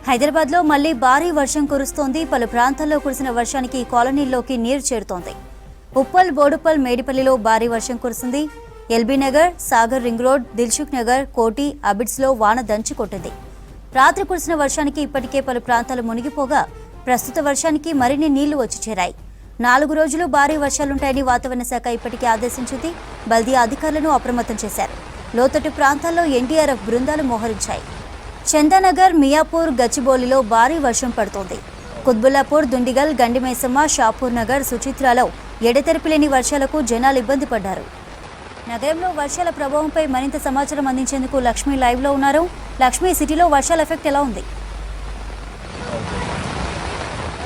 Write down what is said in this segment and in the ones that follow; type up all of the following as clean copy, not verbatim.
హైదరాబాద్లో మళ్లీ భారీ వర్షం కురుస్తోంది. పలు ప్రాంతాల్లో కురిసిన వర్షానికి కాలనీల్లోకి నీరు చేరుతోంది. ఉప్పల్, బోడుప్పల్, మేడిపల్లిలో భారీ వర్షం కురిసింది. LB Nagar, Sagar ring road, Dilsukh Nagar, కోటి, అబిడ్స్లో వాన దంచి కొట్టింది. రాత్రి కురిసిన వర్షానికి ఇప్పటికే పలు ప్రాంతాలు మునిగిపోగా ప్రస్తుత వర్షానికి మరిన్ని నీళ్లు వచ్చి చేరాయి. 4 రోజులు భారీ వర్షాలుంటాయని వాతావరణ శాఖ ఇప్పటికే ఆదేశించింది. బల్దియా అధికారులను అప్రమత్తం చేశారు. లోతట్టు ప్రాంతాల్లో ఎన్డీఆర్ఎఫ్ బృందాలు మోహరించాయి. చందానగర్, మియాపూర్, గచ్చిబౌలిలో భారీ వర్షం పడుతోంది. కుత్బుల్లాపూర్, దుండిగల్, గండిమైసమ్మ, షాపూర్ నగర్, సుచిత్రాలో ఎడతెరిపి లేని వర్షాలకు జనాలు ఇబ్బంది పడ్డారు. నగరంలో వర్షాల ప్రభావంపై మరింత సమాచారం అందించేందుకు లక్ష్మి లైవ్లో ఉన్నారు. లక్ష్మి, సిటీలో వర్షాల ఎఫెక్ట్ ఎలా ఉంది?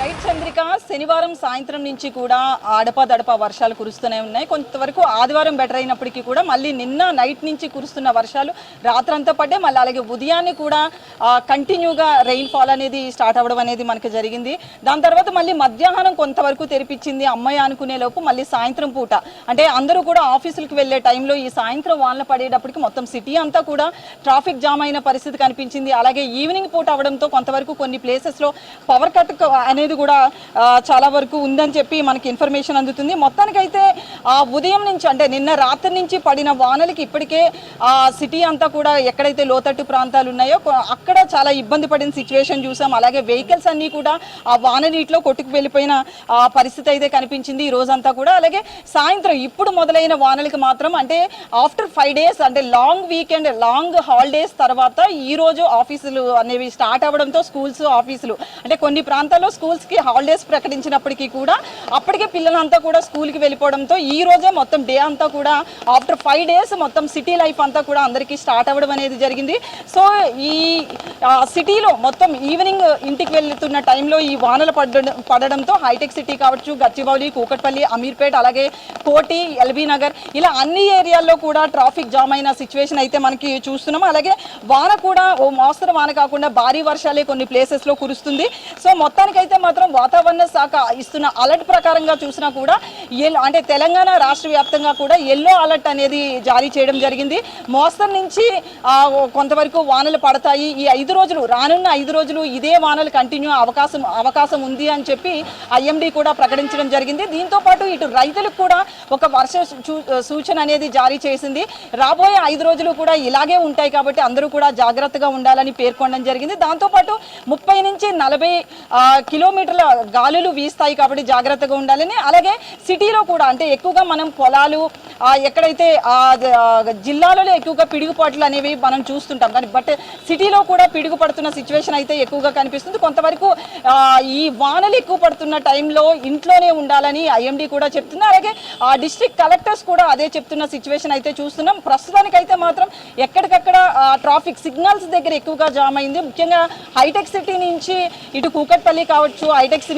రైట్ చంద్రిక, శనివారం సాయంత్రం నుంచి కూడా అడపాదడపా వర్షాలు కురుస్తూనే ఉన్నాయి. కొంతవరకు ఆదివారం బెటర్ అయినప్పటికీ కూడా మళ్ళీ నిన్న నైట్ నుంచి కురుస్తున్న వర్షాలు రాత్రంతా పడ్డాయి. మళ్ళీ అలాగే ఉదయాన్నే కూడా కంటిన్యూగా రెయిన్ ఫాల్ అనేది స్టార్ట్ అవ్వడం అనేది మనకు జరిగింది. దాని తర్వాత మళ్ళీ మధ్యాహ్నం కొంతవరకు తెరిపించింది. అమ్మాయి అనుకునే లోపు మళ్ళీ సాయంత్రం పూట, అంటే అందరూ కూడా ఆఫీసులకు వెళ్లే టైంలో ఈ సాయంత్రం వానలు పడేటప్పటికి మొత్తం సిటీ అంతా కూడా ట్రాఫిక్ జామ్ అయిన పరిస్థితి కనిపించింది. అలాగే ఈవినింగ్ పూట అవడంతో కొంతవరకు కొన్ని ప్లేసెస్లో పవర్ కట్ అనేది కూడా చాలా వరకు ఉందని చెప్పి మనకి ఇన్ఫర్మేషన్ అందుతుంది. మొత్తానికైతే ఉదయం నుంచి, అంటే నిన్న రాత్రి నుంచి పడిన వానలకి ఇప్పటికే సిటీ అంతా కూడా ఎక్కడైతే లోతట్టు ప్రాంతాలు ఉన్నాయో అక్కడ చాలా ఇబ్బంది పడిన సిచ్యువేషన్ చూసాం. అలాగే వెహికల్స్ అన్నీ కూడా ఆ వాన నీటిలో కొట్టుకు వెళ్ళిపోయిన పరిస్థితి అయితే కనిపించింది ఈ రోజంతా కూడా. అలాగే సాయంత్రం ఇప్పుడు మొదలైన వానలకి మాత్రం, అంటే ఆఫ్టర్ 5 days, అంటే లాంగ్ వీకెండ్, లాంగ్ హాలిడేస్ తర్వాత ఈ రోజు ఆఫీసులు అనేవి స్టార్ట్ అవ్వడంతో స్కూల్స్, ఆఫీసులు, అంటే కొన్ని ప్రాంతాల్లో స్కూల్స్కి హాలిడేస్ ప్రకటించినప్పటికీ కూడా అప్పటికే పిల్లలంతా కూడా స్కూల్కి వెళ్ళిపోవడంతో ఈ రోజే మొత్తం డే అంతా కూడా ఆఫ్టర్ 5 days మొత్తం సిటీ లైఫ్ అంతా కూడా అందరికీ స్టార్ట్ అవ్వడం అనేది జరిగింది. సో ఈ సిటీలో మొత్తం ఈవినింగ్ ఇంటికి వెళ్తున్న టైంలో ఈ వానలు పడడంతో హైటెక్ సిటీ కావచ్చు, గచ్చిబౌలి, కూకట్పల్లి, అమీర్పేట్, అలాగే కోటి, ఎల్బీ నగర్, ఇలా అన్ని ఏరియాల్లో కూడా ట్రాఫిక్ జామ్ అయిన సిచ్యువేషన్ అయితే మనకి చూస్తున్నాం. అలాగే వాన కూడా ఓ మోస్తరు వాన కాకుండా భారీ వర్షాలే కొన్ని ప్లేసెస్లో కురుస్తుంది. సో మొత్తానికైతే మాత్రం వాతావరణ శాఖ ఇస్తున్న అలర్ట్ ప్రకారంగా చూసినా కూడా అంటే తెలంగాణ రాష్ట్ర వ్యాప్తంగా కూడా ఎల్లో అలర్ట్ అనేది జారీ చేయడం జరిగింది. మోస్తరు నుంచి కొంతవరకు వానలు పడతాయి. ఈ 5 రోజులు, రానున్న 5 రోజులు ఇదే వానలు కంటిన్యూ అవకాశం ఉంది అని చెప్పి ఐఎండీ కూడా ప్రకటించడం జరిగింది. దీంతో పాటు ఇటు రైతులకు కూడా ఒక వర్ష సూచన అనేది జారీ చేసింది. రాబోయే 5 రోజులు కూడా ఇలాగే ఉంటాయి కాబట్టి అందరూ కూడా జాగ్రత్తగా ఉండాలని పేర్కొనడం జరిగింది. దాంతోపాటు 30 నుంచి 40 కిలోమీటర్ల గాలులు వీస్తాయి కాబట్టి జాగ్రత్తగా ఉండాలని. అలాగే సిటీలో కూడా, అంటే ఎక్కువగా మనం పొలాలు, ఎక్కడైతే జిల్లాలలో ఎక్కువగా పిడుగుపాట్లు అనేవి మనం చూస్తుంటాం, కానీ బట్ సిటీలో కూడా పిడుగు పడుతున్న సిచ్యువేషన్ అయితే ఎక్కువగా కనిపిస్తుంది. కొంతవరకు ఈ వానలు ఎక్కువ పడుతున్న టైంలో ఇంట్లోనే ఉండాలని ఐఎండీ కూడా చెప్తుంది. అలాగే డిస్ట్రిక్ట్ కలెక్టర్స్ కూడా అదే చెప్తున్న సిచ్యువేషన్ అయితే చూస్తున్నాం. ప్రస్తుతానికైతే మాత్రం ఎక్కడికక్కడ ట్రాఫిక్ సిగ్నల్స్ దగ్గర ఎక్కువగా జామ్ అయింది. ముఖ్యంగా హైటెక్ సిటీ నుంచి ఇటు కూకట్పల్లి కావచ్చు, హైటెక్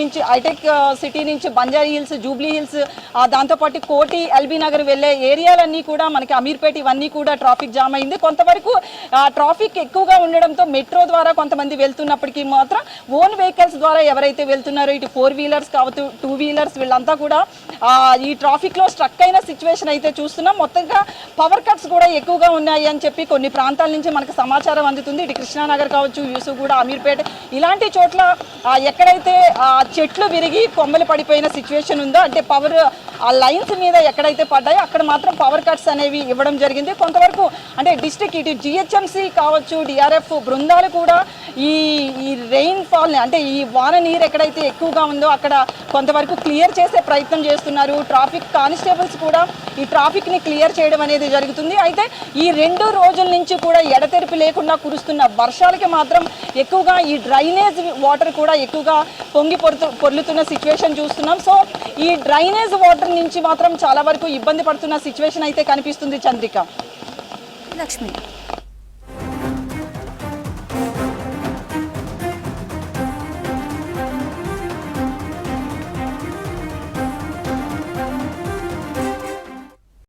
సిటీ నుంచి బంజారీ హిల్స్, జూబ్లీ హిల్స్, దాంతోపాటు కోటి, ఎల్బీ నగర్ వెళ్ళే ఏరియాలన్నీ కూడా మనకి అమీర్పేట, ఇవన్నీ కూడా ట్రాఫిక్ జామ్ అయింది. కొంతవరకు ట్రాఫిక్ ఎక్కువగా ఉండడంతో మెట్రో ద్వారా కొంతమంది వెళ్తున్నప్పటికీ మాత్రం ఓన్ వెహికల్స్ ద్వారా ఎవరైతే వెళ్తున్నారో ఇటు 4 వీలర్స్ కావచ్చు, 2 వీలర్స్, వీళ్ళంతా కూడా ఈ ట్రాఫిక్లో స్ట్రక్ అయిన సిచ్యువేషన్ అయితే చూస్తున్నాం. మొత్తంగా పవర్ కట్స్ కూడా ఎక్కువగా ఉన్నాయి అని చెప్పి కొన్ని ప్రాంతాల నుంచి మనకు సమాచారం అందుతుంది. ఇటు కృష్ణానగర్ కావచ్చు, యూసుఫ్గూడ, అమీర్పేట, ఇలాంటి చోట్ల ఎక్కడైతే చెట్లు విరిగి కొమ్మలు పడిపోయిన సిచ్యువేషన్ ఉందో, అంటే పవర్ లైన్స్ మీద ఎక్కడైతే పడ్డాయో అక్కడ మాత్రం పవర్ కట్స్ అనేవి ఇవ్వడం జరిగింది. కొంతవరకు అంటే డిస్ట్రిక్ట్ ఇటు జిహెచ్ఎంసీ కావచ్చు, డిఆర్ఎఫ్ బృందాలు కూడా ఈ రెయిన్ ఫాల్ని, అంటే ఈ వాన నీరు ఎక్కడైతే ఎక్కువగా ఉందో అక్కడ కొంతవరకు క్లియర్ చేసే ప్రయత్నం చేస్తున్నారు. ట్రాఫిక్ కానిస్టేబుల్స్ కూడా ఈ ట్రాఫిక్ని క్లియర్ చేయడం అనేది జరుగుతుంది. అయితే ఈ 2 రోజుల నుంచి కూడా ఎడతెరిపి లేకుండా కురుస్తున్న వర్షాలకి మాత్రం ఎక్కువగా ఈ డ్రైనేజ్ వాటర్ కూడా ఎక్కువగా పొంగి పొర్లుతున్న సిచ్యువేషన్ చూస్తున్నాం. సో ఈ డ్రైనేజ్ వాటర్ నుంచి మాత్రం చాలా వరకు ఇబ్బంది పడుతున్న సిచ్యువేషన్ అయితే కనిపిస్తుంది చంద్రిక. లక్ష్మి.